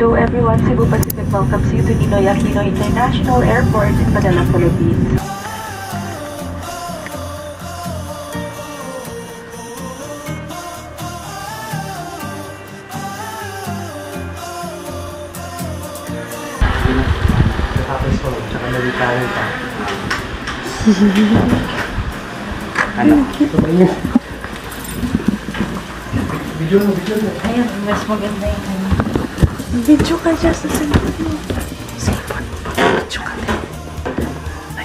Hello everyone, Cebu Pacific welcomes you to Ninoy Aquino International Airport in Manila, Philippines. Tapos po, tsaka nalitaran pa. Ano? Video mo. Ayun, mas maganda yun. Video ka dyan sa cellphone mo. Cellphone mo ba? Video ka din. Ay.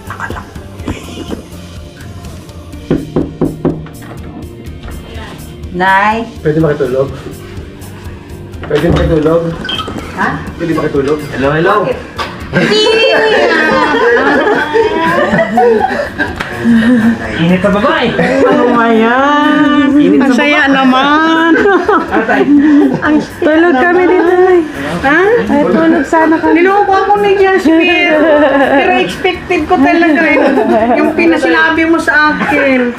Nakalang. Nay? Pwede makitulog? Pwede makitulog? Ha? Pwede makitulog? Hello? Init sa baba eh! Ano nga yan? Ang saya naman! Ang tulog kami dito. Ha? Ay, tulog sana kami. Niloko ako ni Jasper. Pero expected ko talaga yung pinasinabi mo sa akin.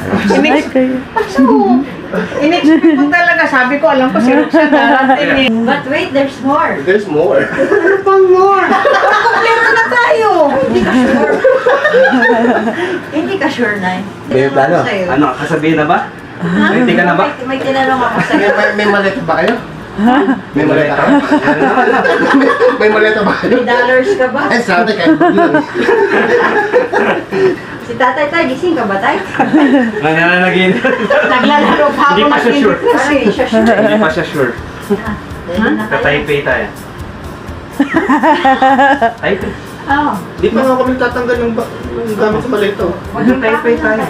In-expect ko talaga. Sabi ko, alam ko si Roxanne darating eh. But wait, there's more. There's more. Ano pang more? Kompleto na tayo. Hindi ka sure. Hindi ka sure, Nay. May plano? Sa'yo. Ano, kasabihin na ba? Ready ka na ba? May tinanong ako sa'yo. May maleta ba kayo? May maleta ka? May maleta ba kayo? May dollars ka ba? Ay, sabi kayo. Si tatay tayo, gising ka ba tayo? Nananagin. Naglalaro pa ako. Hindi pa siya sure. Ano yun, siya sure? Hindi pa siya sure. Sa Taipei tayo. Taipei? Oo. Di pa nga kami tatanggal yung gamit sa maleta. Sa Taipei tayo.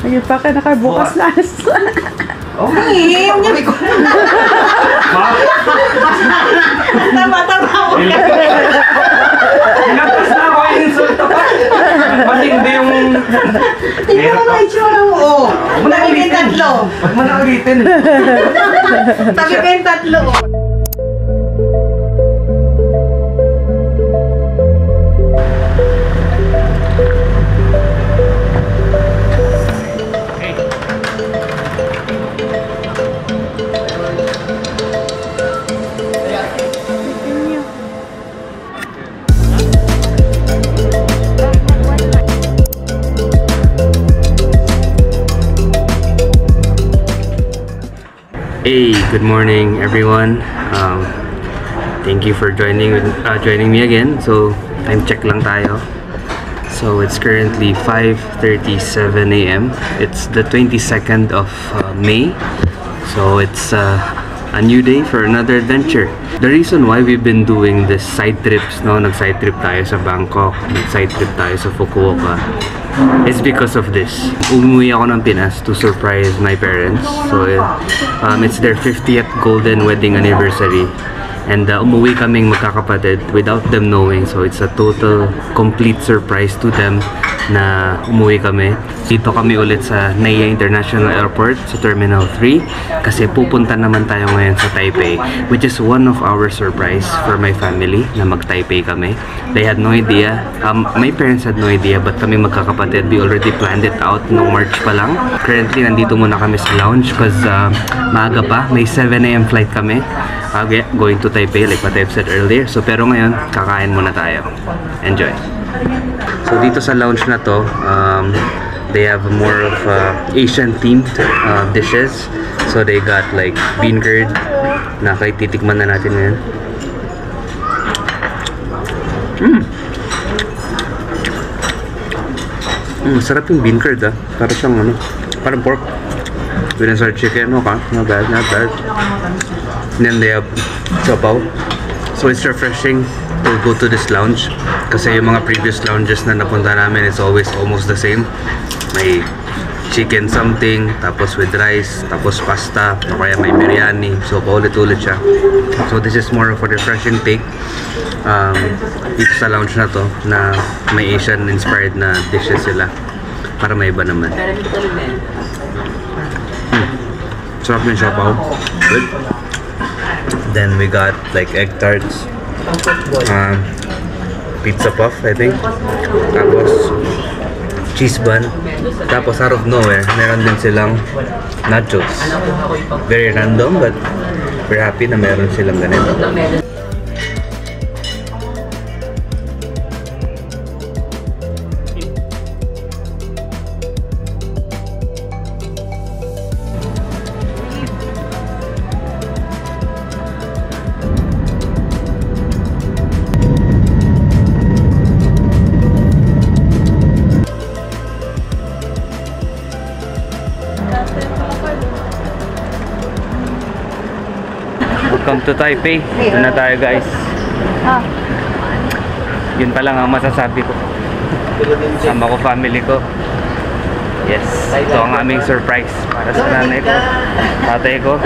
Ayun pa ka nakabukas na. Oh. Ay, yung gabi ko. Tama-tama ako. Inapas na ako, insulto pa. Matindi yung... Tingnan mo na itsura mo. Oh. Tabi ko yung tatlo. Huwag mo na ulitin. Tabi ko yung tatlo. Hey, good morning everyone. Thank you for joining me again. So, time check lang tayo. So, it's currently 5:37 a.m. It's the 22nd of May. So, it's a new day for another adventure. The reason why we've been doing this side trips, no, nag-side trip tayo sa Bangkok, nag-side trip tayo sa Fukuoka, is because of this. Umuwi ako ng Pinas to surprise my parents. So, it's their 50th golden wedding anniversary. And umuwi kaming magkakapatid without them knowing. So, it's a total, complete surprise to them na umuwi kami. Dito kami ulit sa Naya International Airport sa Terminal 3 kasi pupunta naman tayo ngayon sa Taipei, which is one of our surprise for my family na mag-Taipei kami. They had no idea. My parents had no idea, but kami magkakapatid, we already planned it out noong March pa lang. Currently, nandito muna kami sa lounge because maaga pa. May 7 AM flight kami. Going to Taipei, like what I've said earlier. So, pero ngayon, kakain muna tayo. Enjoy! So dito sa lounge na to, they have more of Asian themed dishes. So they got like bean curd na kay titikman na natin ngayon. Sarap yung bean curd Para siyang parang pork with a chicken. Okay, not bad. And then they have chopaw. So it's refreshing to go to this lounge kasi yung mga previous lounges na napunta namin, it's always almost the same. May chicken something, tapos with rice, tapos pasta, o kaya may biryani. So paulit-ulit siya. So this is more of a refreshing take dito sa lounge na to, na may Asian inspired na dishes sila para may iba naman. Sarap yung siopaw. Good. Then we got like egg tarts, pizza puff, I think. Tapos cheese bun. Tapos out of nowhere, meron din silang nachos. Very random, but we're happy na meron silang ganito. Welcome to Taipei. Dito na tayo, guys. Yun pa lang ang masasabi ko. Sama ko family ko. Yes, ito ang aming surprise para sa nanay ko, tatay ko.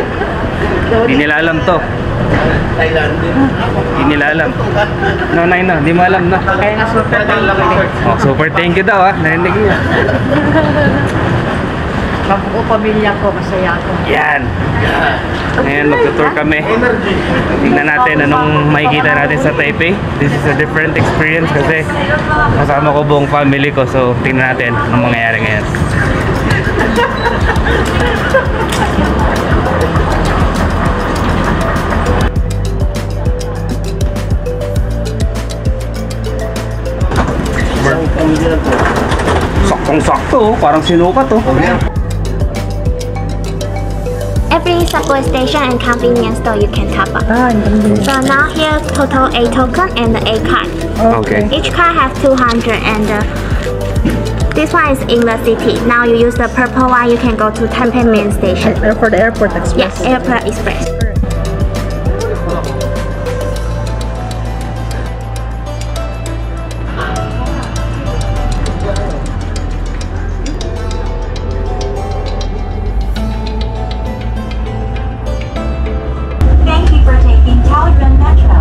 Hindi nila alam to. Hindi nila alam. No, nay, no, hindi mo alam, no. Kaya nga super thank you. Oh, super thank you daw, ha. Narinig niyo. Mabuo pamilya ko, masaya ako. Yan. Ngayon magtutour kami. Tingnan natin anong makikita natin sa Taipei. This is a different experience kasi kasama ko buong family ko. So tingnan natin anong mangyayari ngayon. Saktong-sakto, parang sinukat to. Every subway station and convenience store you can top up. So now here total 8 token and 8 card. Okay. Each card has 200 and this one is in the city. Now you use the purple one, you can go to Taipei main station. For the airport express. Yes, Airport Express. Thank you for taking Taoyuan Metro.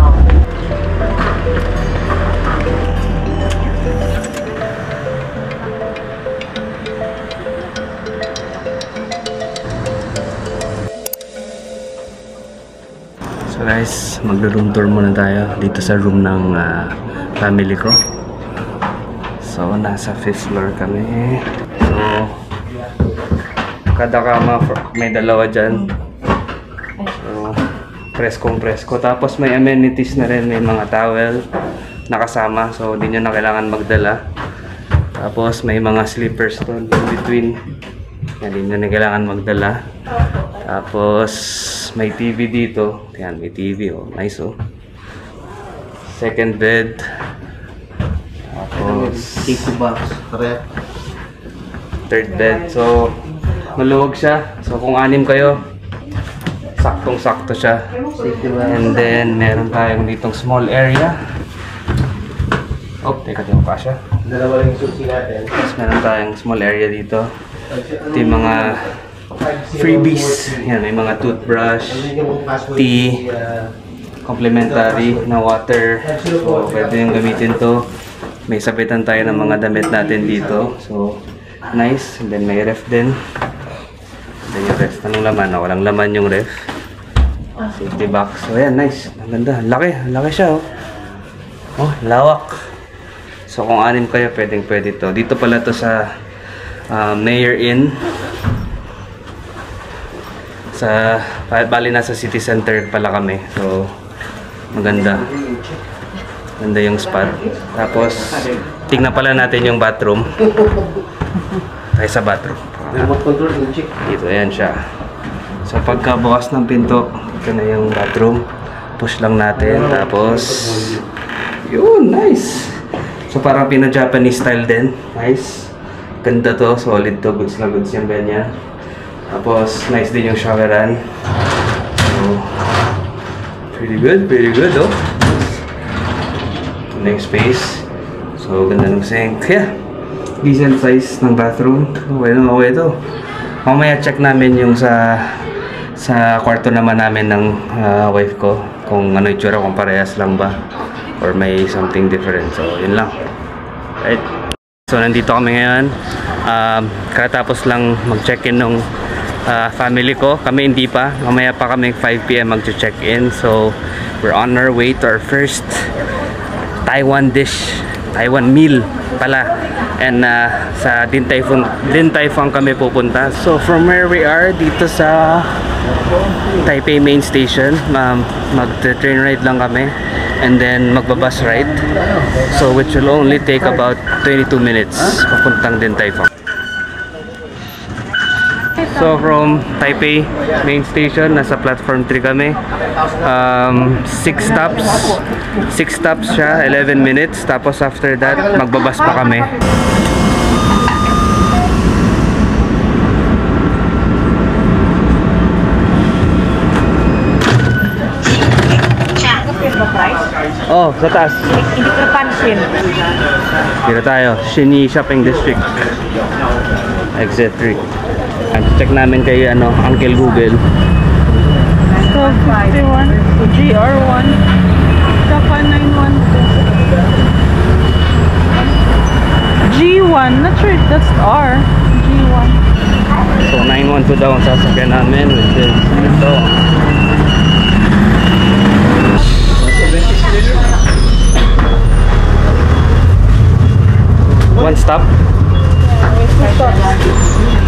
So guys, magro-room tour muna tayo dito sa room ng family ko. So nasa 5th floor kami. So kada kama may dalawa dyan. So preskong-presko. Tapos may amenities na rin, may mga towel nakasama. So hindi nyo na kailangan magdala. Tapos may mga sleepers doon in between. Hindi nyo na kailangan magdala. Tapos may TV dito. Ayan, may TV. Oh, nice, oh. Second bed. Tapos Safety box. third bed. So maluwag siya. So kung 6 kayo, saktong-sakto siya. And then meron tayong ditong small area. Oh, teka, di mo pa siya. Dalawa lang yung susi natin. Tapos meron tayong small area dito. Ito yung mga freebies. Yan, may mga toothbrush, tea, complimentary na water. So, pwede yung gamitin to. May sabitan tayo ng mga damit natin dito. So, nice. And then may ref din. And then yung ref, anong laman? Oh, walang laman yung ref. Safety box. So, ayan, nice. Ang ganda. Laki siya, oh. Oh, lawak. So, kung 6 kayo, pwede to. Dito pala to sa Mayor Inn. Bali nasa city center pala kami. So, maganda. Ganda yung spot. Tapos, tingnan pala natin yung bathroom. Tayo sa bathroom. Remote control yung chick. Dito, ayan siya. So, pagka bukas ng pinto, ito na yung bathroom. Push lang natin. Tapos, yun, nice. So, parang Pino-Japanese style din. Nice. Ganda to. Solid to. Goods na goods yung ganyan. Tapos, nice din yung showeran. So, pretty good, oh. Ito na yung space. So, ganda ng sink. Yeah, decent size ng bathroom. Okay to. Mamaya check namin yung sa kwarto naman namin ng wife ko. Kung ano yung tsura, kung parehas lang ba. Or may something different. So, yun lang. Right. So, nandito kami ngayon. Katapos lang mag-check-in nung family ko. Kami hindi pa. Mamaya pa kami 5 PM mag-check-in. So, we're on our way to our first Taiwan dish Taiwan meal pala. And sa Din Tai Fung kami pupunta. So from where we are dito sa Taipei Main Station, mag-train ride lang kami and then magbabus ride. So which will only take about 22 minutes papuntang Din Tai Fung. So from Taipei Main Station, nasa platform 3 kami. 6 stops siya, 11 minutes. Tapos after that, magbabas pa kami. Oh, sa taas. Hindi ko napansin. Dito tayo, Shinyi Shopping District. Exit 3. Check namin kay Uncle Google. 1251 GR1 Saka 912 G1, not sure if that's R. G1. So 912 daw ang sasakyan namin, which is ito. One stop.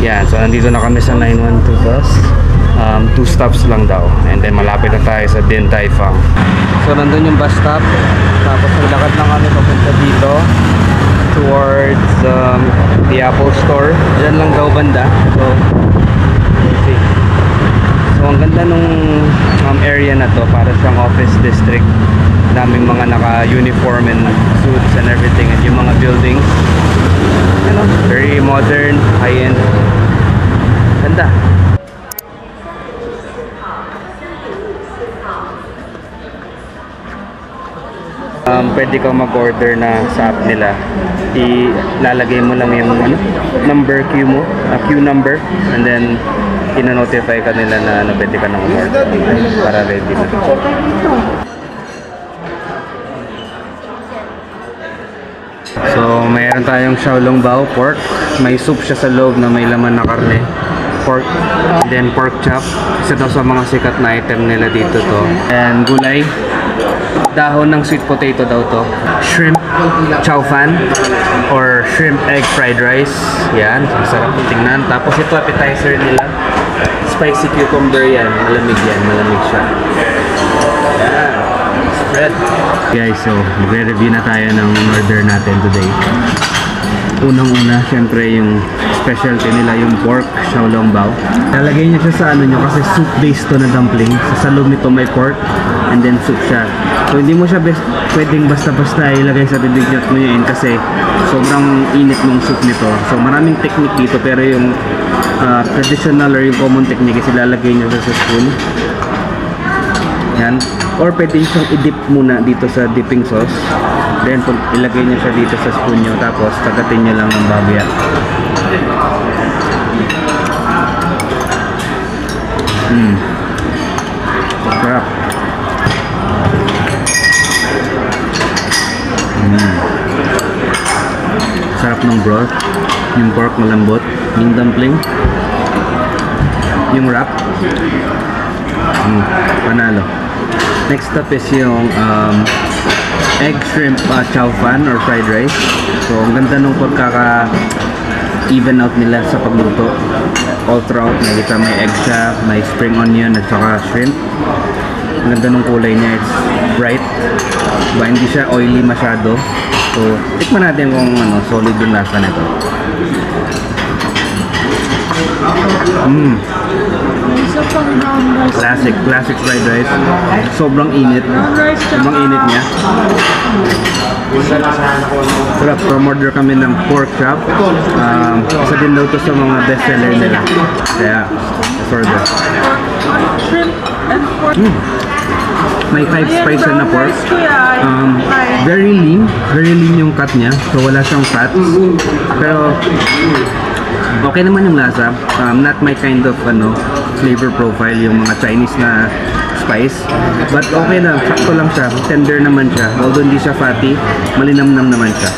Yeah, so nandito na kami sa 912 bus. 2 stops lang daw. And then malapit na tayo sa Din Tai Fung. So nandun yung bus stop. Tapos naglakad lang kami papunta dito towards the Apple Store. Diyan lang daw banda. So let's see. So ang ganda nung area na to, para siyang office district. Daming mga naka-uniform and suits and everything. And yung mga buildings, you know, very modern, high-end. Ganda. Pwede kang mag-order na sa app nila. Ilalagay mo lang yung number queue mo, queue number, and then ina-notify ka nila na pwede ka nang order para ready na. So, mayroon tayong xiaolongbao pork. May soup siya sa loob na may laman na karne. Pork, then pork chop. Isa daw sa mga sikat na item nila dito to. And gulay. Dahon ng sweet potato daw to. Shrimp chow fan or shrimp egg fried rice. Yan, masarap tingnan. Tapos ito appetizer nila. Spicy cucumber yan. Malamig yan, malamig siya. Yan. Spread. Guys, so magre-review na tayo ng order natin today. Unang-una, syempre yung specialty nila, yung pork xiaolongbao. Lalagay niya siya sa nyo kasi soup based to na dumpling. Sa loob nito may pork and then soup siya. So hindi mo siya pwedeng basta-basta ilagay sa bibig niyo at nguyuin kasi sobrang init ng soup nito. So maraming technique dito, pero yung traditional or yung common technique is ilalagay niyo sa spoon. Yan. Or pwede siyang i-dip muna dito sa dipping sauce. Then ilagay niyo siya dito sa spoon niyo, tapos kagatin niyo lang ng babya. Sarap. Sarap ng broth. Yung pork malambot. Yung dumpling. Yung wrap. Panalo. Next up is yung egg shrimp chow fan or fried rice. So ang ganda nung pagkaka-even out nila sa pagluto. All throughout, nakita may egg siya, may spring onion at saka shrimp. Ang ganda nung kulay niya, it's bright. Diba, hindi siya oily masyado. So tikman natin kung solid yung lasa nito. Classic fried rice. Sobrang init. Sobrang init niya. Sarap. Order kami ng pork chop. Isa din daw to sa mga best seller nila. Kaya, let's order. May 5 spices na pork. Very lean yung cut niya. So wala siyang fat. Pero okay naman yung lasa. Not my kind of flavor profile, yung mga Chinese na spice. But okay lang, sakto lang siya. Tender naman siya. Although hindi siya fatty, malinamnam naman siya.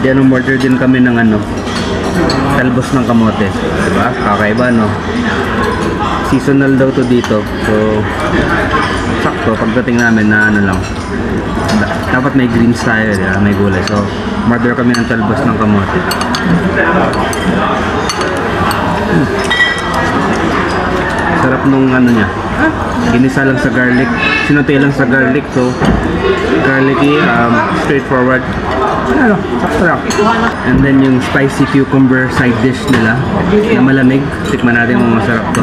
Diyan order din kami ng talbos ng kamote. Diba? Kakaiba, no? Seasonal daw to dito. So sakto pagdating namin na lang. Dapat may greens tayo, may gulay. So, order kami ng talbos ng kamote. Sarap nung ano niya. Ginisa lang sa garlic. Sinutay lang sa garlic. So, garlicky, straightforward. Ano, sakto lang. And then yung spicy cucumber side dish nila na malamig. Tikman natin kung masarap to.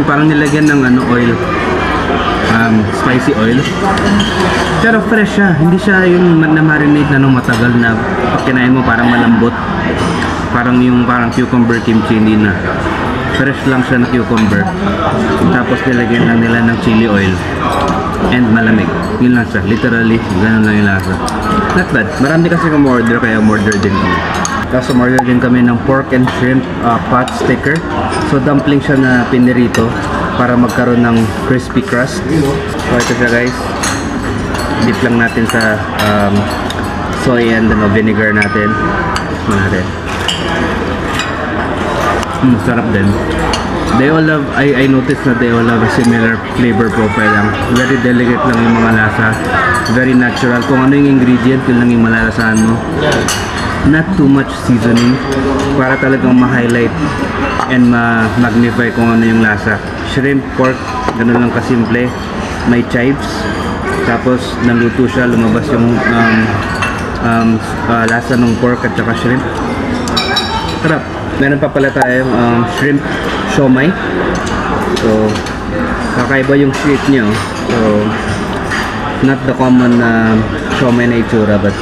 Parang nilagyan ng ano, oil. Spicy oil. Pero fresh siya. Hindi siya yung na-marinate na nung matagal na pag kinain mo parang malambot. Parang yung cucumber kimchi, hindi na. Fresh lang siya na cucumber. Tapos nilagyan lang nila ng chili oil. And malamig. Yun lang siya. Literally, ganun lang yung lasa. Not bad. Marami kasi kung order, kaya order din kami. Tapos order din kami ng pork and shrimp pot sticker. So dumpling siya na pinirito para magkaroon ng crispy crust. So ito siya guys. Dip lang natin sa soy and vinegar natin. Sarap din. They all have, I noticed na they all have a similar flavor profile. Very delicate lang yung mga lasa. Very natural. Kung ano yung ingredient, yun lang yung malalasahan mo. Not too much seasoning para talagang ma-highlight and ma-magnify kung ano yung lasa. Shrimp, pork, ganun lang kasimple. May chives. Tapos naluto siya, lumabas yung lasa ng pork at saka shrimp. Sarap. Meron pa pala tayong shrimp siomai. So, kakaiba yung shape niya. So, not the common siomai na itsura, but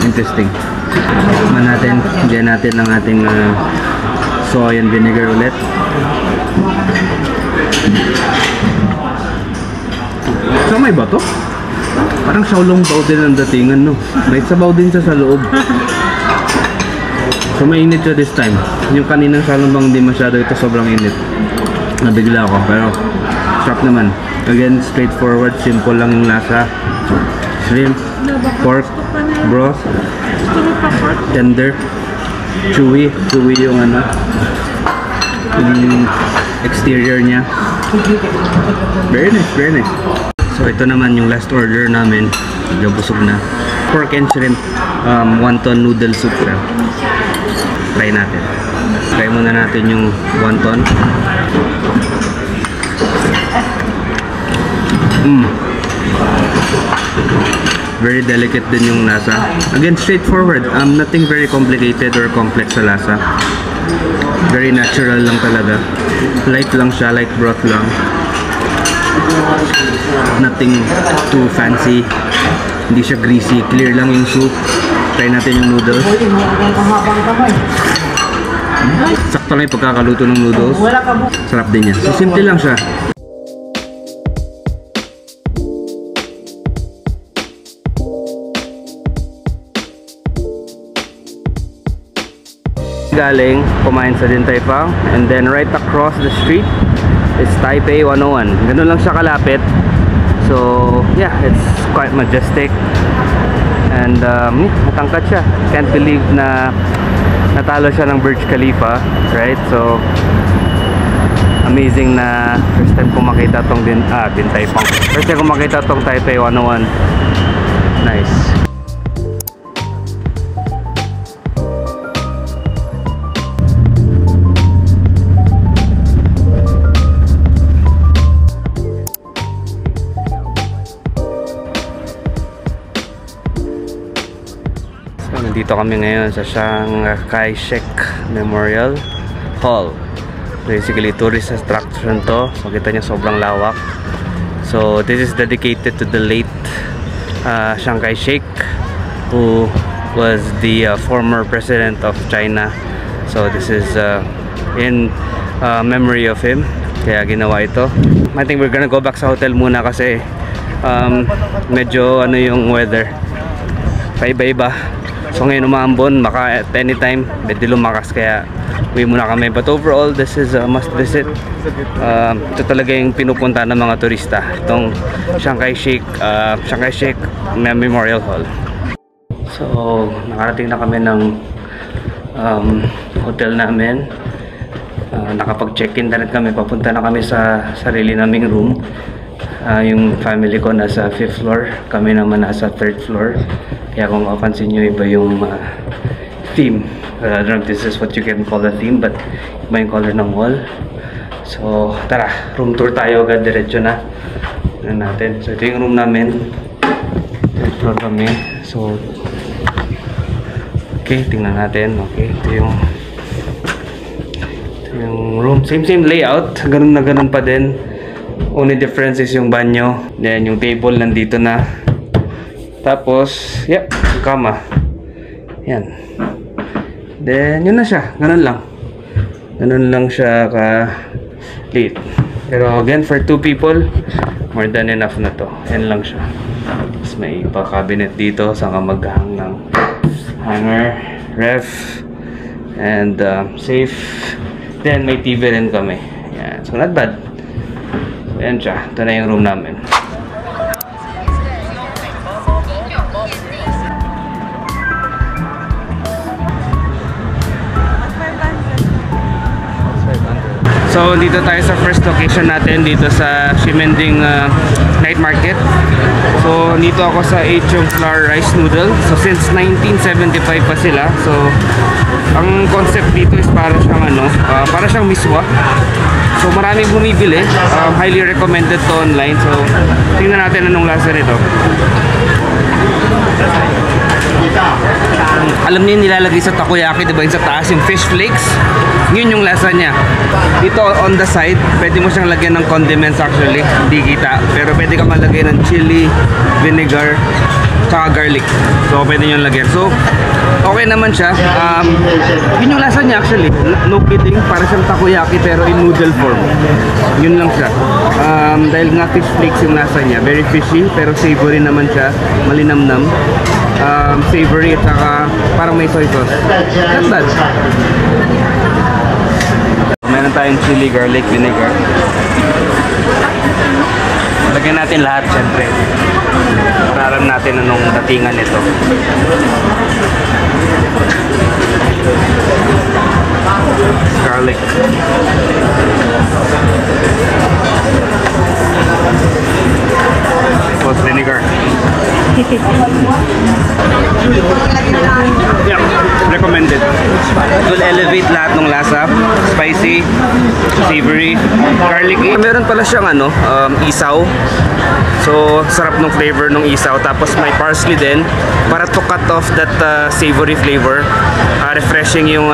interesting. Tikman natin, diyan natin ang ating soy and vinegar ulit. Siomai ba to? Parang xiaolong bao din ang datingan, no? May sabaw din siya sa loob. So mainit siya this time. Yung kaninang xiaolongbang hindi masyado, ito sobrang init. Nabigla ako, pero sarap naman. Again, straightforward, simple lang yung lasa. Shrimp, pork, broth, tender, chewy yung ano, yung exterior niya. Very nice, very nice. So ito naman yung last order namin. Busog na. Pork and shrimp, wonton noodle soup. Try natin. Try muna natin yung wonton. Very delicate din yung lasa. Again, straightforward. Nothing very complicated or complex sa lasa. Very natural lang talaga. Light lang siya, light broth lang. Nothing too fancy. Hindi siya greasy. Clear lang yung soup. Try natin yung noodles. Sakto lang yung pagkakaluto ng noodles. Sarap din yan. So simple lang siya. Galing, kumain sa Din Tai Fung, and then right across the street is Taipei 101. Ganun lang siya kalapit. So yeah, it's quite majestic. And matangkad siya. Can't believe na natalo siya ng Burj Khalifa, right? So amazing na first time ko makita tong Din Tai Fung. First time ko makita tong Taipei 101. Nice. Dito kami ngayon sa Chiang Kai-shek Memorial Hall. Basically, tourist attraction to. Makita niyo sobrang lawak. So, this is dedicated to the late Chiang Kai-shek, who was the former president of China. So, this is in memory of him. Kaya ginawa ito. I think we're gonna go back sa hotel muna kasi medyo ano yung weather. Paiba-iba. So ngayon umaambon, maka at any time pwede lumakas, kaya uwi muna kami. But overall, this is a must visit. Ito talaga yung pinupunta ng mga turista, itong Chiang Kai-shek Memorial Hall. So nakarating na kami ng hotel namin. nakapag-check-in na rin kami. Papunta na kami sa sarili naming room. Yung family ko nasa 5th floor, kami naman nasa 3rd floor. Kaya kung mapansin nyo, iba yung theme. I don't know if this is what you can call a theme, but iba yung color ng wall. So tara, room tour tayo agad, diretso na. Ano natin. So ito yung room namin. 3rd floor kami. So okay, tingnan natin. Okay, ito yung room. Same layout. Ganun na ganun pa din. Only difference is yung banyo. Then yung table nandito na. Tapos, yep, yung kama. Yan. Then, yun na siya. Ganun lang. Ganun lang siya ka-late. Pero again, for 2 people, more than enough na to. Yan lang siya. Tapos may pa-cabinet dito. Saan ka mag-hang ng hanger, ref, and safe. Then, may TV rin kami. Yan. So, not bad. Ayan siya. Ito na yung room namin. So, dito tayo sa first location natin. Dito sa Ximending Night Market. So, dito ako sa H.Yung Flour Rice Noodle. So, since 1975 pa sila. So, ang concept dito is para siyang para siyang miswa. So maraming bumibili. Highly recommended to online. So tingnan natin anong lasa nito. Alam niyo nilalagay sa takoyaki, diba, yung sa taas yung fish flakes. Yun yung lasa niya. Dito on the side, pwede mo siyang lagyan ng condiments actually. Hindi kita. Pero pwede ka malagay ng chili, vinegar, tsaka garlic. So pwede nyo lagyan. So okay naman siya. Yun yung lasa niya actually. No kidding. Para siyang takoyaki pero in noodle form. Yun lang siya. Dahil nga fish flakes yung lasa niya. Very fishy pero savory naman siya. Malinamnam. Savory at saka parang may soy sauce. Not bad. Meron tayong chili, garlic, vinegar. Lagyan natin lahat syempre. Para alam natin anong datingan nito. Garlic. Plus vinegar. Yeah, recommended. It will elevate lahat ng lasa. Spicy, savory, garlicky. Meron pala siyang isaw. So, sarap ng flavor ng isaw. Tapos may parsley din para to cut off that savory flavor. Refreshing yung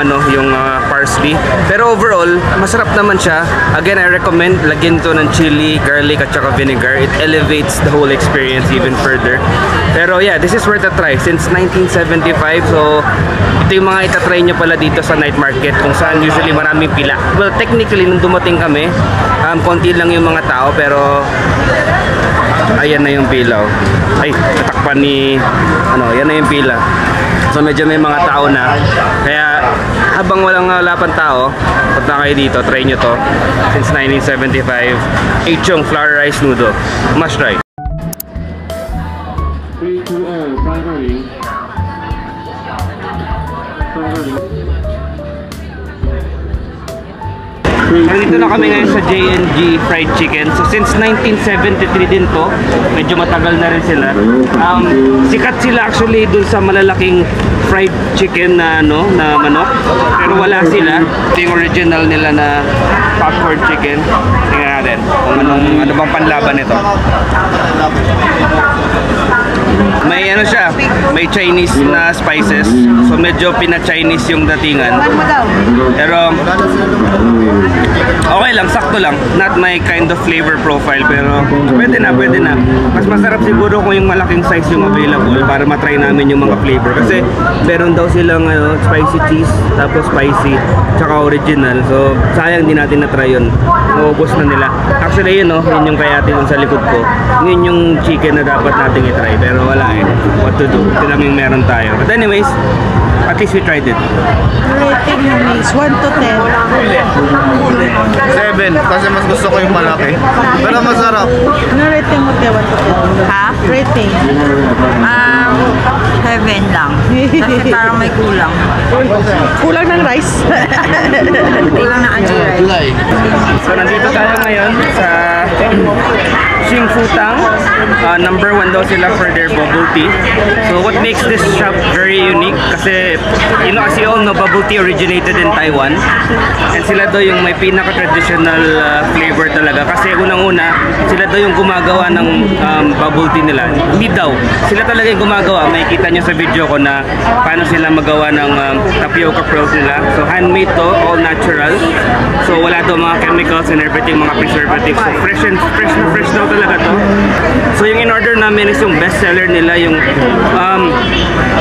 parsley. Pero overall, masarap naman siya. Again, I recommend lagyan to ng chili, garlic at saka vinegar. It elevates the whole experience even further. Pero yeah, this is worth a try since 1975. So, ito yung mga itatry nyo pala dito sa night market kung saan usually maraming pila. Well, technically, nung dumating kami, konti lang yung mga tao pero ayan na yung pilaw. Ay, natakpan ni yan na yung pila. So medyo may mga tao na. Kaya habang wala pang tao, punta kayo dito, try nyo to. Since 1975, H.Yung Flour Rice Noodle. Must try. 3, 2, primary. Nandito na kami ngayon sa J&G Fried Chicken. So since 1973 din to, medyo matagal na rin sila. Sikat sila actually dun sa malalaking fried chicken na manok. Pero wala sila. Ito yung original nila na popcorn chicken. Tingnan natin kung ano bang panlaban nito. May siya, may Chinese na spices. So medyo pina-Chinese yung datingan. Pero okay lang, sakto lang. Not my kind of flavor profile pero pwede na. Mas masarap siguro kung yung malaking size yung available para matry namin yung mga flavor. Kasi meron daw silang spicy cheese, tapos spicy, tsaka original. So sayang din natin na-try yun. Naubos na nila. Actually yun yung kaya atin sa likod ko. Yun yung chicken na dapat natin i-try. Pero wala what to do. Ito lang yung meron tayo. But anyways, at least we tried it. Rating namin is 1 to 10. 7, kasi mas gusto ko yung malaki. Pero masarap. Ano rating mo kaya 1 to 10? Ha? Rating. Heaven lang. Kasi parang may kulang. Kulang ng rice. Kulang na aji rice. So nandito tayo ngayon sa Xing Fu Tang. Number 1 daw sila for their bubble tea. So what makes this shop very unique? Kasi as you all know, bubble tea originated in Taiwan. And sila daw yung may pinaka-traditional flavor talaga. Kasi unang-una, sila daw yung gumagawa ng bubble tea nila. Hindi daw. Sila talaga yung gumagawa. Makikita nyo sa video ko na paano sila magawa ng tapioca pearls nila. So handmade to, all natural. So wala daw mga chemicals and everything, mga preservatives. So fresh daw talaga to. So yung in-order namin is yung best seller nila, yung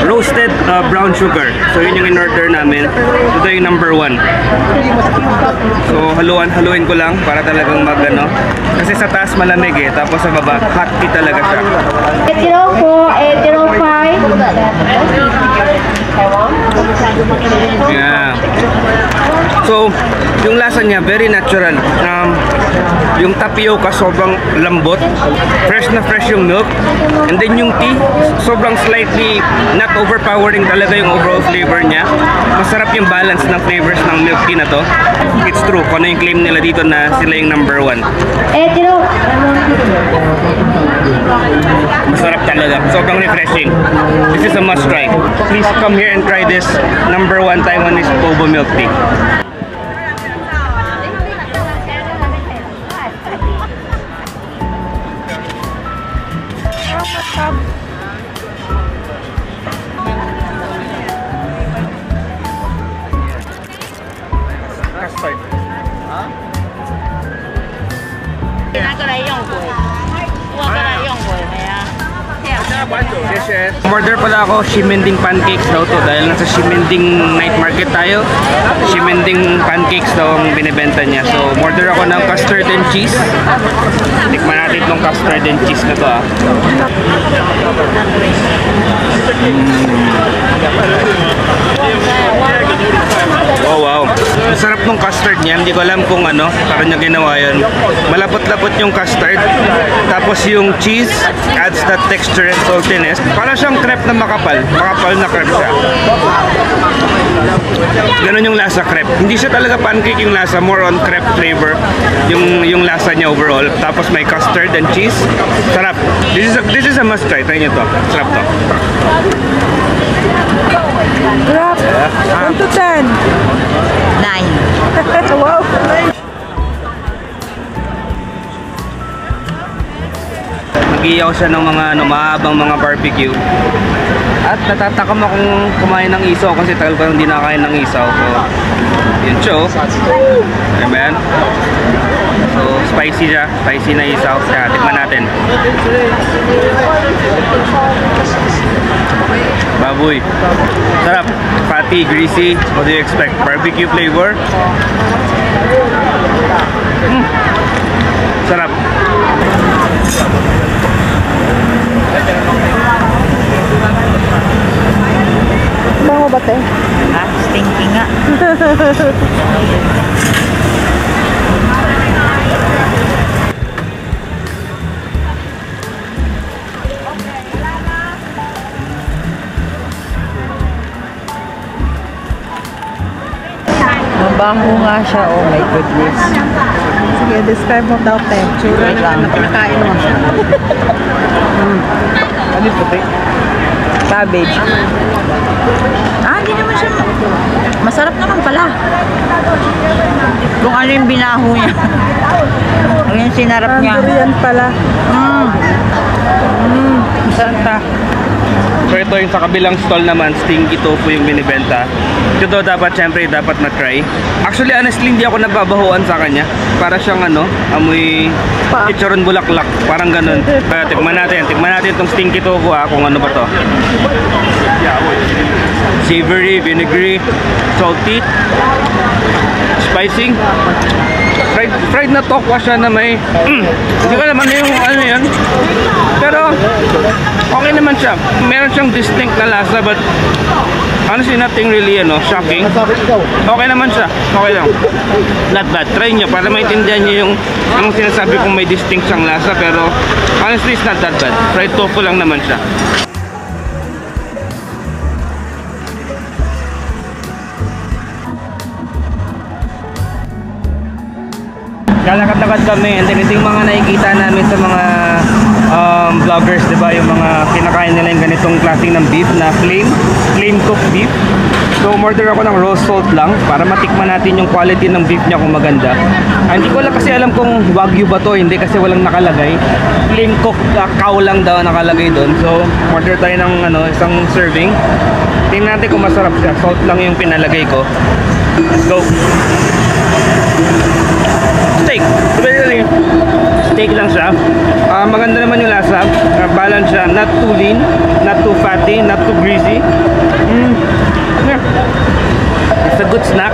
roasted brown sugar. So yun yung in-order namin. Ito yung number 1. So haluin ko lang para talagang magano. Kasi sa taas malamig eh, tapos sa baba hot tea talaga siya. 804, 805. Yeah. So, yung lasa niya very natural. Yung tapioca sobrang lambot, fresh na fresh yung milk, and then yung tea sobrang slightly not overpowering talaga yung overall flavor niya. Masarap yung balance ng flavors ng milk tea na to. It's true, kung ano yung claim nila dito na sila yung number 1. Masarap talaga, sobrang refreshing. This is a must try. Please come here and try this number 1 Taiwanese boba milk tea. Order pala ako Shimending pancakes daw to dahil nasa Shimending night market tayo. Shimending pancakes daw ang binibenta niya. So order ako ng custard and cheese. Tikman natin itong custard and cheese na to Oh wow, ang sarap ng custard niya. Hindi ko alam kung paano niya ginawa yun. Malapot-lapot yung custard, tapos yung cheese adds that texture and saltiness. Para siyang crepe na makapal na crepe siya. Ganon yung lasa crepe. Hindi siya talaga pancake yung lasa, more on crepe flavor yung lasa niya overall. Tapos may custard and cheese. Sarap. This is a must try. Try nyo to. Sarap to. Grab. 1 to 10. 9. Wow. Nag-iyaw siya ng mga mahabang mga barbecue. At natatakam akong kumain ng isaw kasi tagal ko hindi nakakain ng isaw. So, yun siya. Amen. So, spicy siya. Spicy na isaw. Kaya, tikman natin. Baboy. Sarap. Fatty, greasy. What do you expect? Barbecue flavor. Sarap. Bango ba tayo? Stinky nga. Mabango nga siya, oh my goodness. Sige, describe mo daw tayo. Tsura na pinakain mo. Ano yung puti? Cabbage. Hindi naman siya. Masarap naman pala. Kung ano yung binaho niya. Ano yung sinarap niya. Durian pala. Masarap ta. So ito yung sa kabilang stall naman, stinky tofu yung binibenta. Ito dapat, syempre, dapat na-try. Actually, honestly, hindi ako nababahuan sa kanya. Para siyang amoy chicharon bulaklak. Parang ganun. Kaya tikman natin itong stinky tofu kung ano ba to. Savory, vinegary, salty, spicy. Fried na tokwa siya na may hindi ko alam yung ano yan, pero okay naman siya. Meron siyang distinct na lasa, but honestly nothing really shocking. Okay naman siya, okay lang, not bad. Try nyo para maintindihan nyo yung sinasabi kong may distinct siyang lasa, pero honestly it's not that bad. Fried tofu lang naman siya. Naglalakad-lakad kami, and then ito yung mga nakikita namin sa mga vloggers, di ba? Yung mga kinakain nila yung ganitong klaseng ng beef na flame cooked beef. So umorder ako ng raw salt lang para matikman natin yung quality ng beef niya kung maganda. Hindi ko lang kasi alam kung wagyu ba to, hindi kasi walang nakalagay. Flame cooked cow lang daw nakalagay doon. So order tayo ng isang serving. Tingnan natin kung masarap siya. Salt lang yung pinalagay ko. Let's go. Steak. Steak lang siya. Maganda naman yung lasa. Balance siya. Not too lean, not too fatty, not too greasy. It's a good snack.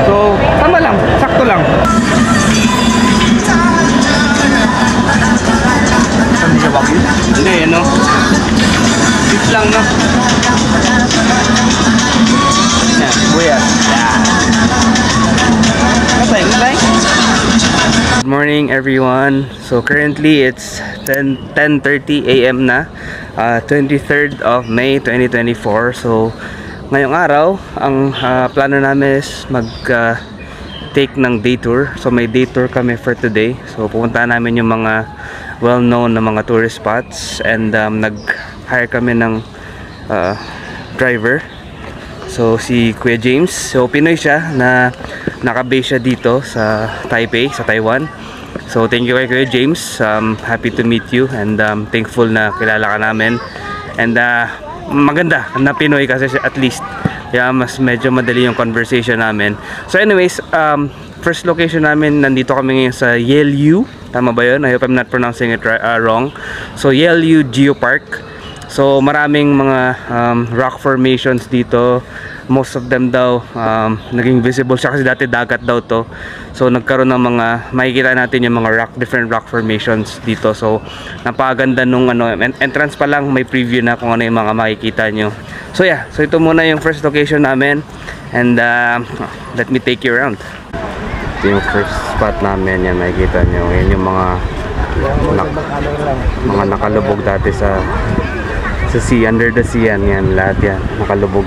So, tama lang. Sakto lang. Hindi, beef lang, no? Yan, buyas. Good morning everyone. So currently it's 10:30 AM na, 23rd of May 2024. So ngayong araw ang plano namin is take ng day tour. So may day tour kami for today. So pupunta namin yung mga well-known na mga tourist spots, and nag-hire kami ng driver. So si Kuya James, so Pinoy siya na naka-base siya dito sa Taipei, sa Taiwan. So thank you kay Kuya James. Happy to meet you, and thankful na kilala ka namin. And maganda na Pinoy kasi at least mas medyo madali yung conversation namin. So anyways, first location namin, nandito kami ngayon sa Yelyu. Tama ba yun? I hope I'm not pronouncing it wrong. So Yelyu Geopark. So maraming mga rock formations dito. Most of them daw naging visible siya kasi dati dagat daw to. So nagkaroon ng mga, makikita natin yung mga different rock formations dito. So napakaganda nung entrance pa lang, may preview na kung ano yung mga makikita nyo. So yeah, so ito muna yung first location namin, and let me take you around. Ito yung first spot namin, yan makikita nyo. Yan yung mga nakalubog dati sa sea, under the sea, yan lahat yan nakalubog.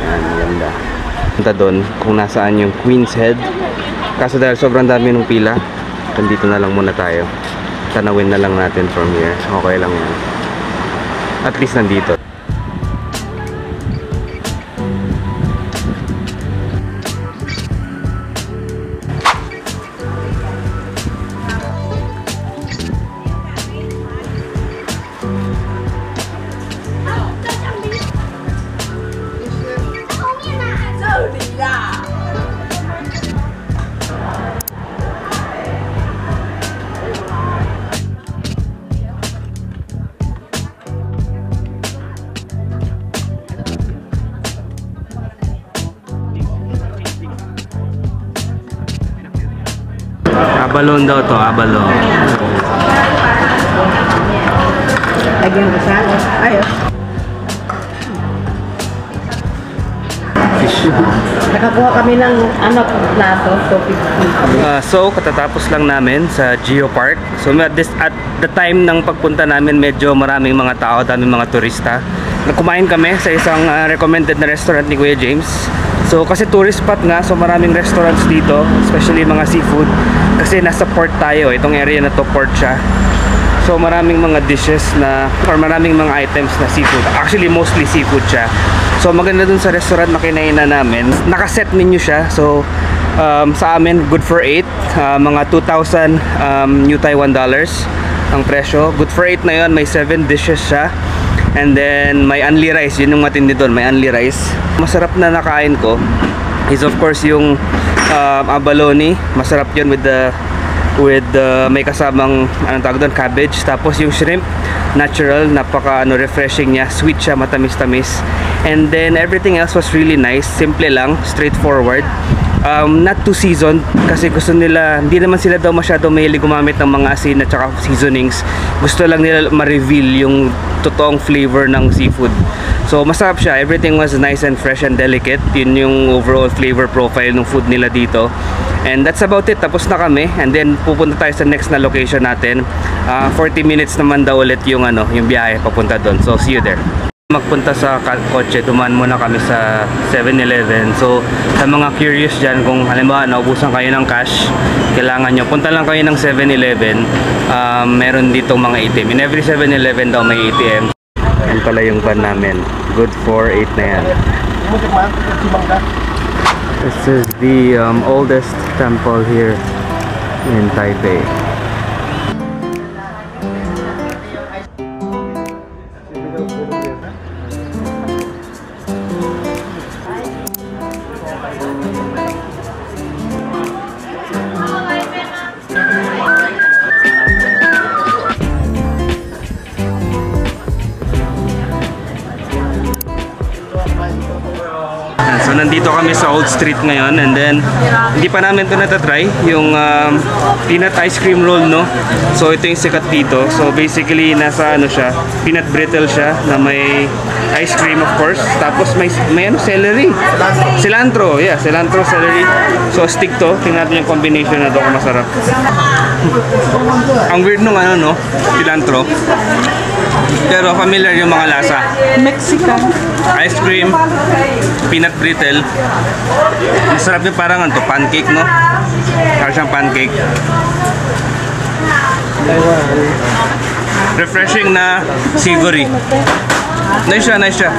Yan, ganda. Punta doon kung nasaan yung Queen's Head, kaso dahil sobrang dami ng pila, dito na lang muna tayo, tanawin na lang natin from here. Okay lang yan, at least nandito. Abalon daw to, abalon. Lagyan ko sa ayos. Nakakuha kami ng plato, so katatapos lang namin sa Geopark. So at the time ng pagpunta namin, medyo maraming mga tao, daming mga turista. Kumain kami sa isang recommended na restaurant ni Kuya James. So kasi tourist spot nga, so maraming restaurants dito, especially mga seafood. Kasi nasa port tayo, itong area na to port siya. So maraming mga dishes na, or maraming mga items na seafood. Actually mostly seafood siya. So maganda dun sa restaurant na kinainan namin, nakaset menu siya. So sa amin good for 8, mga 2,000 New Taiwan dollars ang presyo. Good for 8 na yun, may 7 dishes siya. And then may only rice, yun yung matindi doon, may only rice. Masarap na nakain ko is of course yung abalone. Masarap yun with may kasamang anong tawag doon, cabbage. Tapos yung shrimp, natural, napaka refreshing niya, sweet siya, matamis-tamis. And then everything else was really nice, simple lang, straightforward. Not too seasoned kasi gusto nila, hindi naman sila daw masyado mahilig gumamit ng mga asin at saka seasonings. Gusto lang nila ma-reveal yung totoong flavor ng seafood. So masarap siya, everything was nice and fresh and delicate. Yun yung overall flavor profile ng food nila dito. And that's about it, tapos na kami. And then pupunta tayo sa next na location natin. 40 minutes naman daw ulit yung yung biyahe papunta doon. So see you there. Magpunta sa kotse, dumaan muna kami sa 7-Eleven. So sa mga curious dyan, kung halimbawa naubusan kayo ng cash, kailangan nyo, punta lang kayo ng 7-Eleven. Meron ditong mga ATM. In every 7-Eleven daw may ATM. Yan pala yung van namin. Good for 8 na yan. This is the oldest temple here in Taipei. So nandito kami sa Old Street ngayon, and then hindi pa namin ito natatry yung peanut ice cream roll, no? So ito yung sikat dito. So basically nasa ano siya, peanut brittle siya na may ice cream of course. Tapos may ano, celery. Cilantro, yeah, cilantro, celery. So stick to. Tingnan natin yung combination na to kung masarap. Ang weird nung ano, no? Cilantro. Pero familiar yung mga lasa. Mexican. Ice cream, peanut brittle. Masarap yung parang ano to, pancake, no? Parang siyang pancake. Refreshing na savory. Nice siya, nice siya.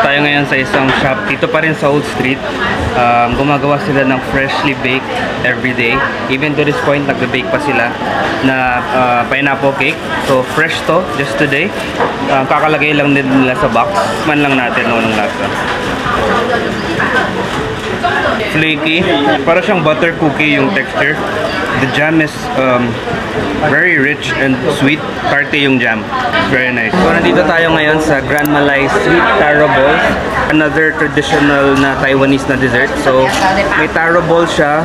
Tayo ngayon sa isang shop dito pa rin sa Old Street. Gumagawa sila ng freshly baked everyday. Even to this point, nagbe-bake pa sila na pineapple cake. So fresh to, just today. Kakalagay lang din nila sa box. Man lang natin ng lasa. Flaky. Para siyang butter cookie yung texture. The jam is very rich and sweet. Tarte yung jam. Very nice. So nandito tayo ngayon sa Grand Malai Sweet Taro Balls. Another traditional na Taiwanese na dessert. So may taro ball siya.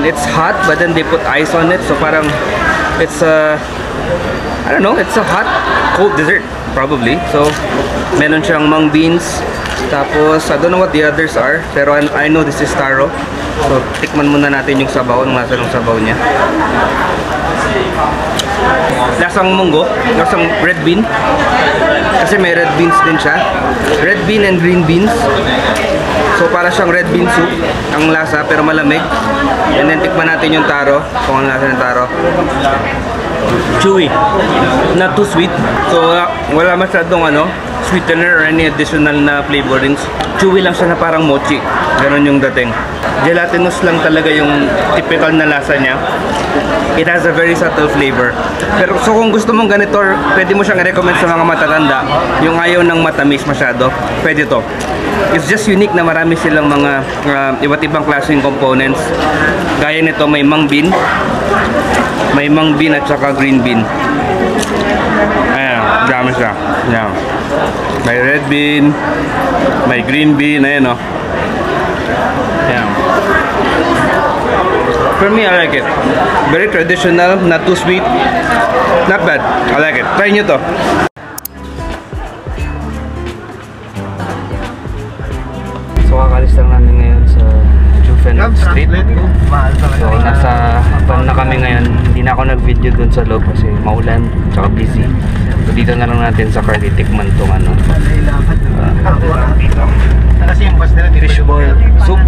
It's hot but then they put ice on it. So parang it's a, I don't know, it's a hot cold dessert probably. So meron siyang mung beans. Tapos, I don't know what the others are, pero I know this is taro. So, tikman muna natin yung sabaw, ang lasa ng sabaw niya. Lasang munggo, lasang red bean. Kasi may red beans din siya. Red bean and green beans. So, para siyang red bean soup, ang lasa, pero malamig. And then, tikman natin yung taro, kung ang lasa ng taro. Chewy. Not too sweet. So, wala masyadong ano, sweetener or any additional na flavorings. Chewy lang siya na parang mochi. Ganon yung dating. Gelatinous lang talaga yung typical na lasa niya. It has a very subtle flavor. Pero so kung gusto mong ganito, pwede mo siyang i-recommend sa mga matatanda. Yung ayaw ng matamis masyado, pwede to. It's just unique na marami silang mga iba't ibang klaseng components. Gaya nito, may mung bean. May mung bean at saka green bean. Ayan, dami siya. Ayan. May red bean, may green bean, ayan o. Ayan. For me, I like it. Very traditional, not too sweet. Not bad. I like it. Try nyo to. So, kakalis lang namin ngayon sa Jufen Street. So, nasa van na kami ngayon. Hindi na ako nag-video dun sa loob kasi maulan, tsaka busy. So, dito na lang natin sa car titikman itong ano. Fishball soup.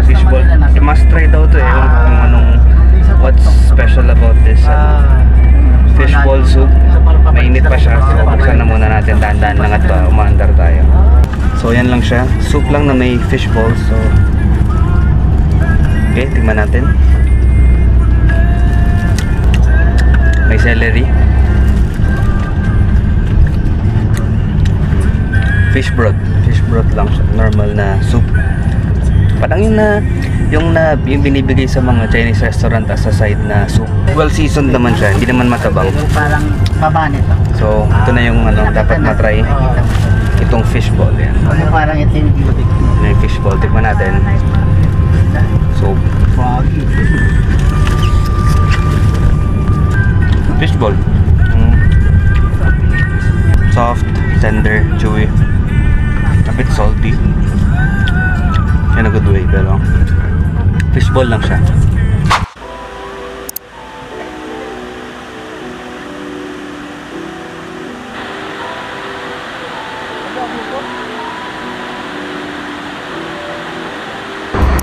Fishball. You must try daw to eh. Yung anong, what's special about this fishball soup. Mainit pa siya. So, buksan na muna natin. Dahan-dahan lang at umaandar tayo. So, yan lang siya. Soup lang na may fishball. So, okay, tingnan natin. May celery. Fish broth. Fish broth lang siya. Normal na soup. Parang yung binibigay sa mga Chinese restaurant as a side na soup. Well seasoned naman siya. Hindi naman matabang. Parang baba nito. So, ito na yung ano, dapat matry. Itong fishball. Yan. Parang ito yung beauty. Yung fishball. Tikman natin. So, fishball. Soft, tender, chewy. A bit salty. In a good way, pero Fishball lang siya.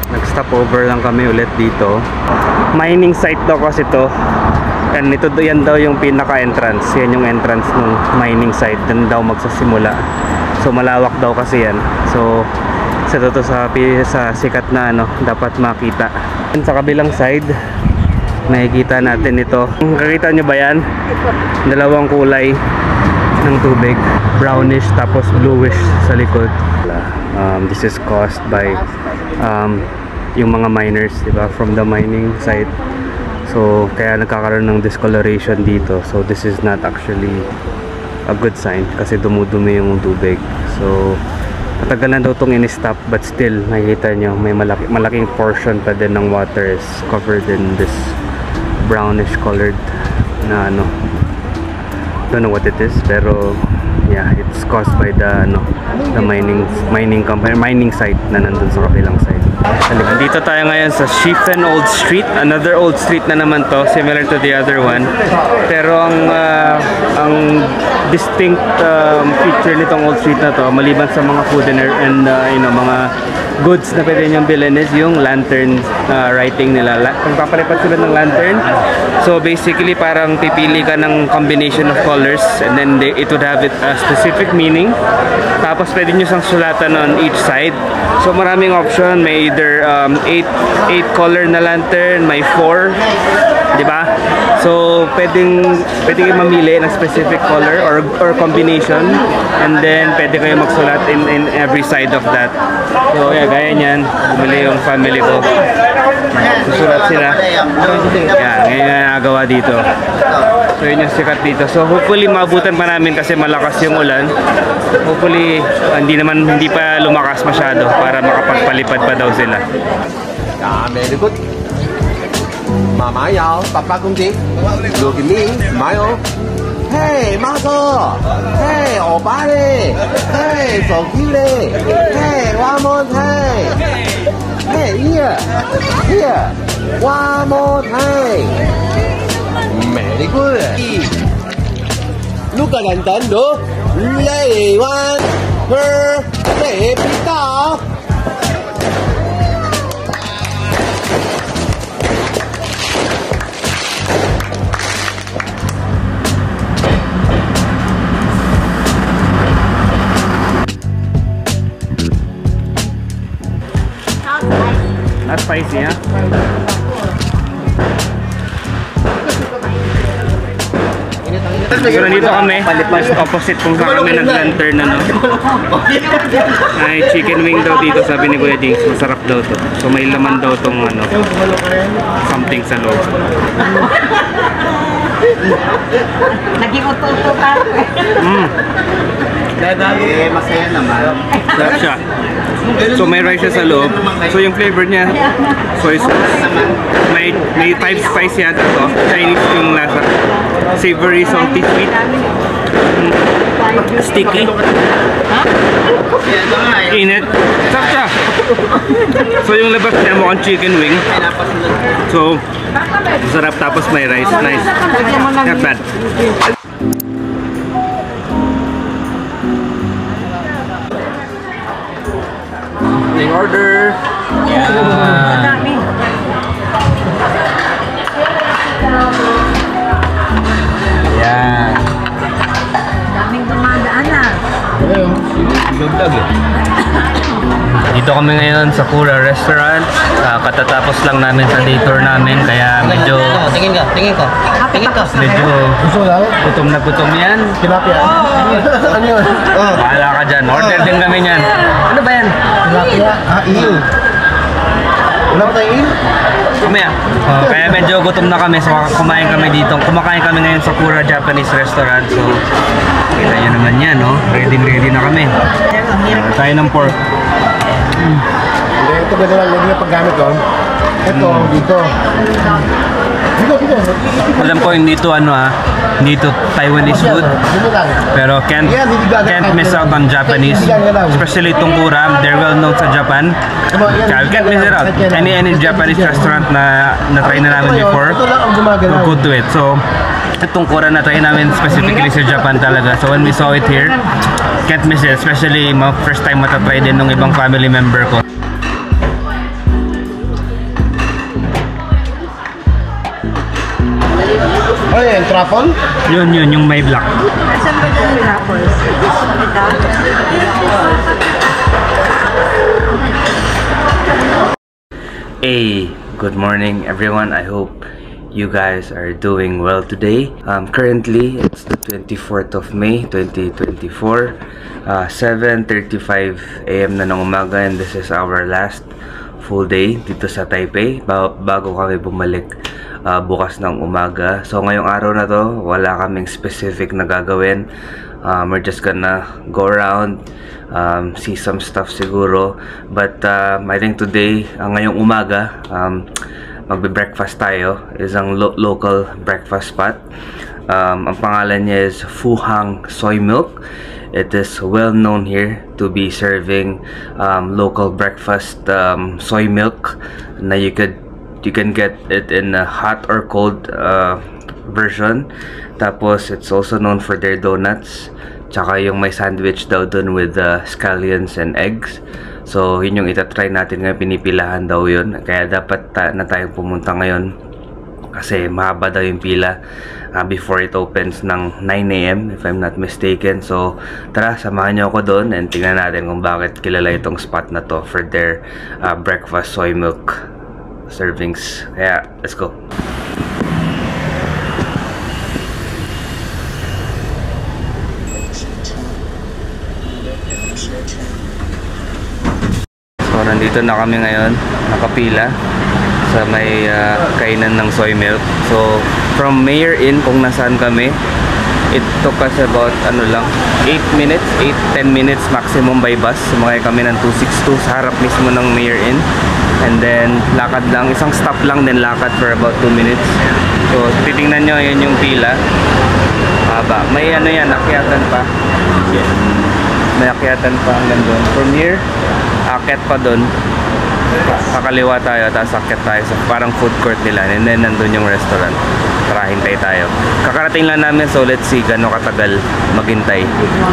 Nag-stopover lang kami ulit dito. Mining site daw kasi to. And ito, yan daw yung pinaka-entrance. Yan yung entrance ng mining site. Doon daw magsasimula. So malawak daw kasi yan. So sa to sa sikat na ano, dapat makita. And sa kabilang side, makikita natin ito. Nakikita nyo ba yan? Dalawang kulay ng tubig. Brownish tapos bluish sa likod. This is caused by yung mga miners, diba? From the mining site. So kaya nagkakaroon ng discoloration dito. So this is not actually a good sign kasi dumudumi yung tubig. So matagal na daw itong in-stop, but still nakikita nyo may malaking portion pa din ng water is covered in this brownish colored na ano, don't know what it is, pero yeah, it's caused by the the mining company, mining site na nandun sa kabilang side. Dito tayo ngayon sa Schiefen Old Street. Another old street na naman to, similar to the other one. Pero ang distinct feature nitong old street na to, maliban sa mga food and you know, mga goods na pwede niyong bilhin, is yung lantern writing nila. Kung papalipat sila ng lantern, so basically parang pipili ka ng combination of colors and then it would have a specific meaning. Tapos pwede nyo sang sulatan on each side. So maraming option, may either 8 color na lantern, may 4, di ba? So pwedeng kayo mamili ng specific color or combination, and then pwede kayo magsulat in every side of that. So yeah, gaya niyan, bumili yung family ko. Susulat sila. Yan, ngayon na nagawa dito. So yun yung sikat dito. So hopefully maabutan pa namin kasi malakas yung ulan. Hopefully hindi pa lumakas masyado para makapagpalipad pa daw sila. very good. Mama yao, papa kumji. Look at me, smile. Hey, Marco. Hey, Obare. Hey, so cute. Hey, one more time. Hey, here. One more time. Very good. Look at Nintendo. Lay one. Lay pita. Not spicy, ha? So nandito kami, just opposite kung saan kami nag-lantern na, no? May chicken wing daw dito, sabi ni Kuya Jinx, masarap daw to. So may laman daw tong ano, something sa loob. Naging uto-uto ka. Masaya naman. Sarap siya. So may rice siya sa loob. So yung flavor niya, soy sauce. May 5 spice yata to. Chinese yung lasa. Savory, salty, sweet. Sticky. Init. Sarap siya. So yung labas niya mukhang chicken wing. So sarap, tapos may rice. Nice. Not bad. Order. Yan. Daming dumadaan na. Dito kami ngayon sa Kura Restaurant. Katatapos lang namin sa day tour namin, kaya medyo Tingin ka. medyo gutom na gutom yan. Tilapia. Ano yun? Bahala ka dyan. Order din kami yan. Ano ba yan? Tilapia? Iyo. Wala ba tayo iyo? Kumaya. Kaya medyo gutom na kami. So kumakain kami ngayon sa Kura Japanese Restaurant. So kita nyo naman yan, no? Ready na kami. Tayo ng pork. Hindi, ito ba lang, lagi na paggamit ko. Ito, dito. Alam ko hindi to hindi to Taiwanese food. Pero can't miss out on Japanese. Especially itong kura, they're well known sa Japan. Kaya we can't miss it out. Any Japanese restaurant na try na namin before, we'll go to it. So, itong kura na try namin specifically sa Japan talaga. So when we saw it here, can't miss it. Especially first time matatry din ng ibang family member ko. Ano yan? Truffle? Yun, yung may black. Saan ba yung truffles? Ito? Hey, good morning everyone. I hope you guys are doing well today. Currently, it's the 24th of May, 2024. 7:35 AM na ng umaga, and this is our last full day dito sa Taipei bago kami bumalik bukas ng umaga. So ngayong araw na to, wala kaming specific na gagawin. We're just gonna go around, see some stuff siguro. But I think today, ngayong umaga, magbe-breakfast tayo. Isang local breakfast spot. Ang pangalan niya is Fuhang Soy Milk. It is well known here to be serving local breakfast soy milk na you can get it in a hot or cold version. Tapos it's also known for their donuts, tsaka yung may sandwich daw dun with scallions and eggs. So yun yung itatry natin ngayon, pinipilahan daw yun. Kaya dapat na tayong pumunta ngayon kasi mahaba daw yung pila before it opens ng 9 AM if I'm not mistaken. So tara, samahan nyo ako doon and tingnan natin kung bakit kilala itong spot na to for their breakfast soy milk servings. Kaya let's go. So nandito na kami ngayon, nakapila sa may kainan ng soy milk. So from Mayor Inn, kung nasaan kami, it took us about 8-10 minutes maximum by bus. Sumakay kami ng 262 sa harap mismo ng Mayor Inn, and then lakad lang, isang stop lang, then lakad for about 2 minutes. So titingnan nyo, yun yung pila, haba. May yan, akyatan pa. May akyatan pa hanggang doon. From here, akyat pa doon, kakaliwa tayo, tapos akyat tayo sa parang food court nila, and then nandun yung restaurant. Tara, hintay tayo. Kakarating lang namin, so let's see gano'ng katagal maghintay.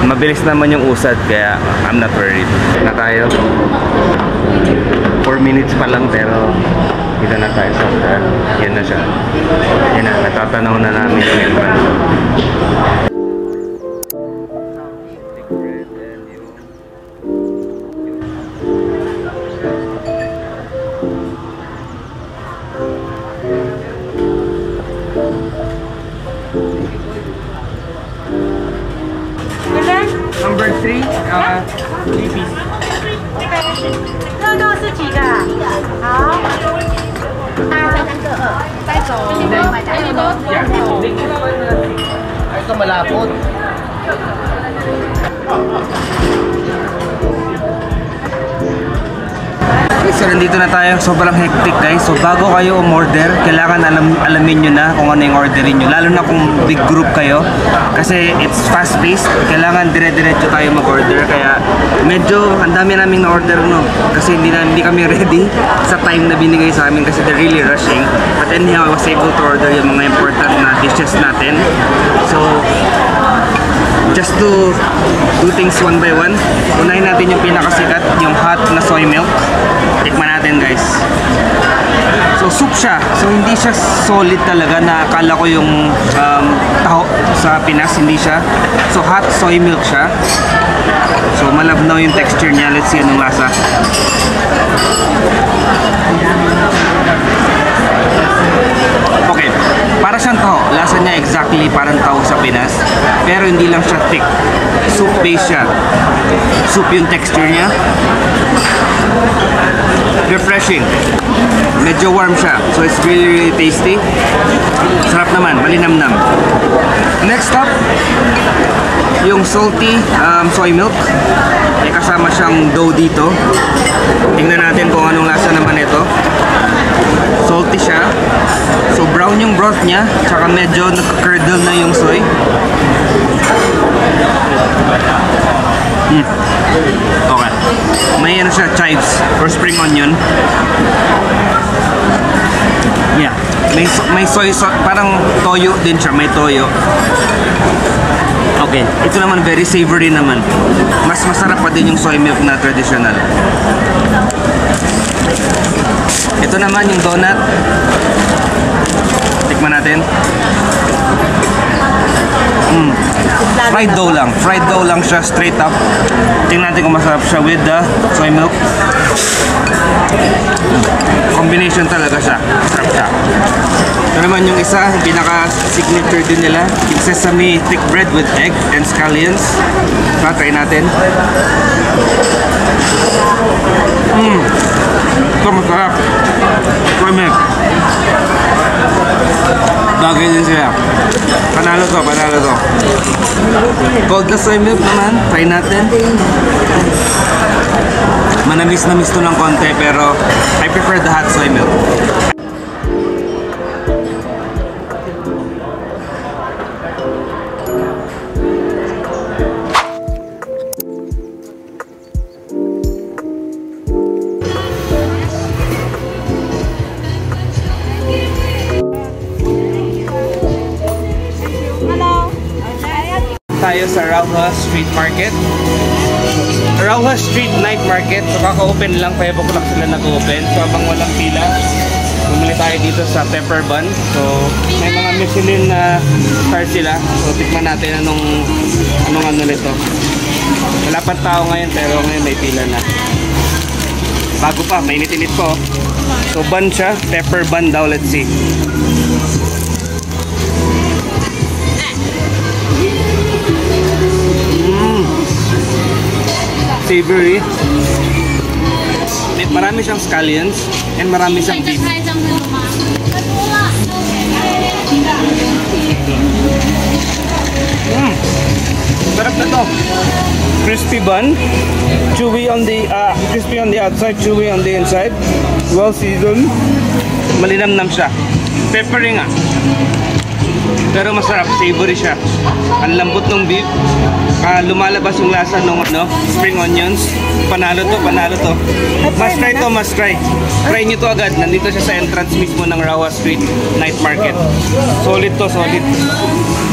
Mabilis naman yung usad, kaya I'm not worried. Na tayo 4 minutes pa lang, pero dito na tayo sa hotel. Yan na siya. Yan na, natatanaw na namin yung entrance. Number 3, 3 piece. 热豆是几个啊？好，带走。还有呢？ Ito malapot. So nandito na tayo, sobrang hectic guys. So bago kayo umorder, kailangan alamin nyo na kung ano yung orderin nyo, lalo na kung big group kayo, kasi it's fast paced. Kailangan dire-diretso tayo mag-order, kaya medyo ang dami naming na-order, no, kasi hindi kami ready sa time na binigay sa amin kasi they're really rushing. But anyhow, I was able to order yung mga important na dishes natin. So just to do things one by one, unahin natin yung pinakasikat, yung hot na soy milk. Tikman natin guys. So soup siya, so hindi siya solid talaga na akala ko yung taho sa Pinas, hindi siya. So hot soy milk siya. So malabnaw yung texture niya. Let's see anong lasa. Okay, para siyang taho. Lasa niya exactly parang taho sa Pinas, pero hindi lang siya thick. Soup base siya. Soup yung texture niya. Refreshing. Medyo warm siya. So it's really, really tasty. Sarap naman. Malinamnam. Next up, yung salty soy milk. May kasama siyang dough dito. Tingnan natin kung anong lasa naman ito. Salty siya. So brown yung broth broth niya, tsaka medyo nagka-curdle na yung soy. Okay. May ano siya, chives or spring onion. Yeah. May soy sauce, parang toyo din siya, may toyo. Okay, ito naman very savory naman. Mas masarap pa din yung soy milk na traditional. Ito naman yung donut. Tikman natin. Fried dough lang siya, straight up. Tingnan natin kung masarap siya with the soy milk. Combination talaga siya, masarap siya. Ito naman yung isa, yung pinaka-signature din nila, yung sesame thick bread with egg and scallions. Try natin. Ito masarap. Soy milk. Bagay din sila. Panalo to, panalo to. Cold na soy milk naman, try natin. Manamis-namis to ng konti, pero I prefer the hot soy milk. Tayo sa Rauha Street Market. Rauha Street Night Market. So kaka-open lang, 5 o'clock sila nag-open. So habang walang pila, bumili tayo dito sa pepper bun. So may mga Michelin na star sila. So tikman natin anong ano nito. Wala pa tao ngayon pero ngayon may pila na. Bago pa, mainit-init po. So bun siya, pepper bun daw, let's see. Savory. Marami siyang scallions and marami siyang beef. Sarap na to. Crispy bun, chewy on the outside, chewy on the inside. Well seasoned. Malinamnam siya. Peppery nga. Pero masarap, savory siya. Ang lambot ng beef. Lumalabas yung lasa ng spring onions. Panalo to, panalo to. Must try to, must try. Try nyo to agad. Nandito siya sa entrance mismo ng Rauha Street Night Market. Solid to, solid.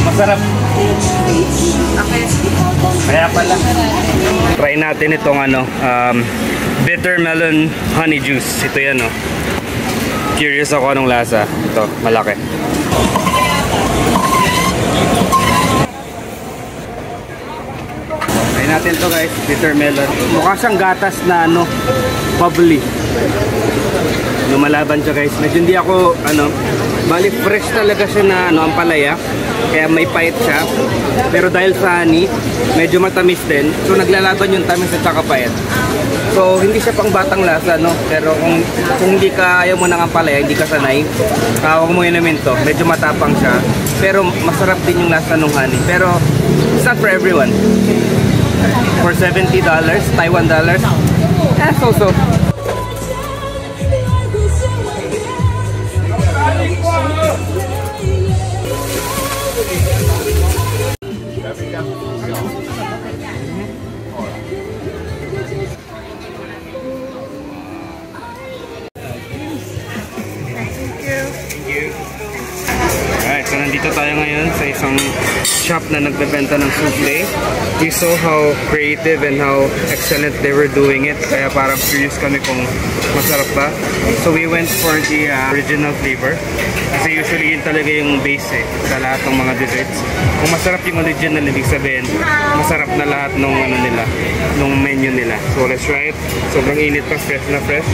Masarap. Kaya pala. Try natin itong bitter melon honey juice. Ito yan, Curious ako anong lasa. Ito, malaki. Natin to guys, bitter melon. Mukha siyang gatas na bubbly. Lumalaban siya guys. Medyo hindi ako bali fresh talaga siya na ang palaya. Kaya may pait siya. Pero dahil sa honey, medyo matamis din. So naglalaban yung tamis at saka pait. So hindi siya pang batang lasa Pero kung hindi ka ayaw mo ng palaya, hindi ka sanay, huwag mo inumin to. Medyo matapang siya. Pero masarap din yung lasa ng honey. Pero it's not for everyone. For $70, Taiwan dollars. So. Alright, so nandito tayo ngayon sa isang shop na nagbebenta ng souffle. We saw how creative and how excellent they were doing it. Kaya parang curious kami kung masarap ba. So we went for the original flavor. Kasi usually yun talaga yung base sa lahat ng mga desserts. Kung masarap yung original, ibig sabihin, masarap na lahat ng nung menu nila. So let's try it. Sobrang init pa, fresh na fresh.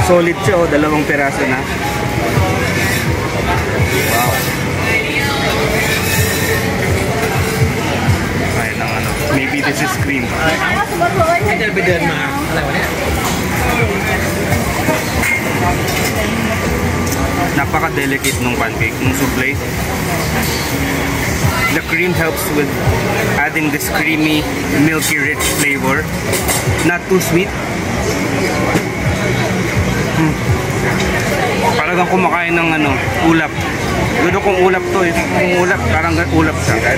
Solid siya, 2 piraso na. Wow. Maybe this is cream. Napaka-delicate ng pancake, ng souffle. The cream helps with adding this creamy, milky, rich flavor. Not too sweet. Parang talagang kumakain ng ano, ulap. Gusto kong ulap to eh. Kung ulap, parang ulap siya.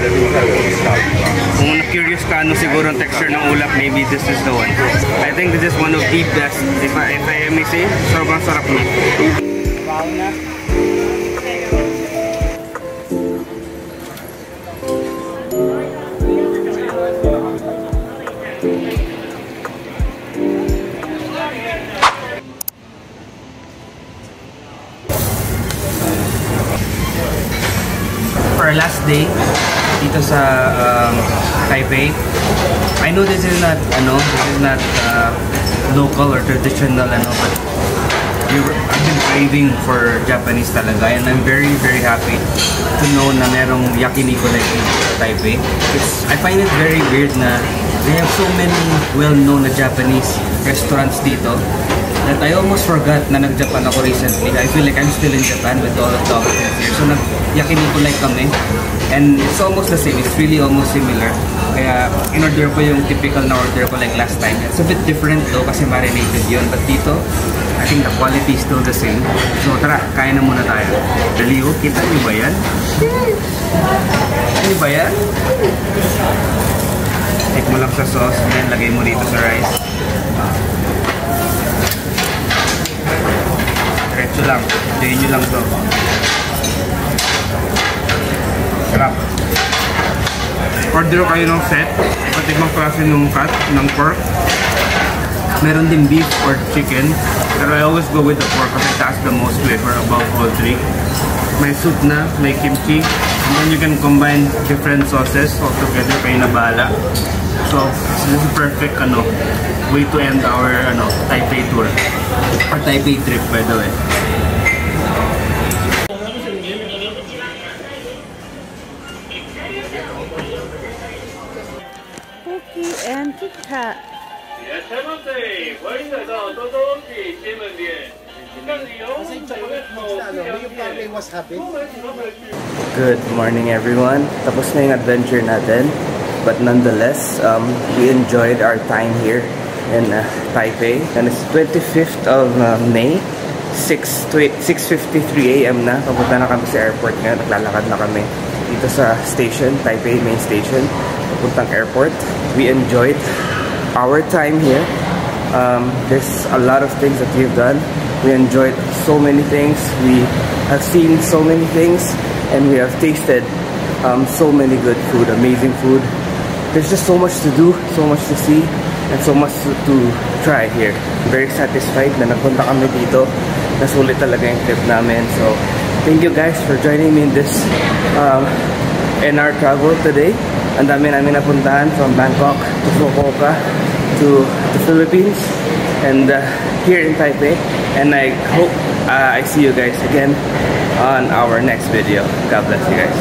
Kung na-curious ka ano siguro ang texture ng ulap, maybe this is the one. I think this is one of the best. If I may say, sobrang sarap na. Wow na. Our last day dito sa Taipei. I know this is not local or traditional but I've been craving for Japanese talaga, and I'm very happy to know na merong yakiniku like in Taipei. I find it very weird na they have so many well-known na Japanese restaurants dito that I almost forgot na nag-Japan ako recently. I feel like I'm still in Japan with all of the options here. So nag-yakiniku like kami. And it's almost the same. It's really almost similar. Kaya in-order ko yung typical na order ko like last time. It's a bit different though kasi marinated yun. But dito, I think the quality is still the same. So tara, kain na muna tayo. Daliw, kita niyo ba yan? Ano ba yan? Take mo lang sa sauce. Then lagay mo dito sa rice. Diretso lang. Diyan nyo lang to. Sarap. Order kayo ng set. Pati ibang klase ng cut, ng pork. Meron din beef or chicken. Pero I always go with the pork kasi that's the most flavor above all three. May soup na, may kimchi. And then you can combine different sauces all together. Kayo na bahala. So this is a perfect way to end our Taipei tour. Or Taipei trip by the way. Cookie and Kit Kat. Good morning everyone. Tapos na yung adventure natin. But nonetheless, we enjoyed our time here in Taipei. And it's 25th of May. 6:53 AM na. Papunta na kami sa airport ngayon. Naglalakad na kami dito sa station, Taipei main station. Papuntang airport. We enjoyed our time here. There's a lot of things that we've done. We enjoyed so many things. We have seen so many things. And we have tasted so many good food, amazing food. There's just so much to do, so much to see, and so much to try here. I'm very satisfied na napunta kami dito. Nasulit talaga yung trip namin. So, thank you guys for joining me in this in our travel today. Ang dami namin napuntahan from Bangkok to Fukuoka to the Philippines and here in Taipei. And I hope I see you guys again on our next video. God bless you guys.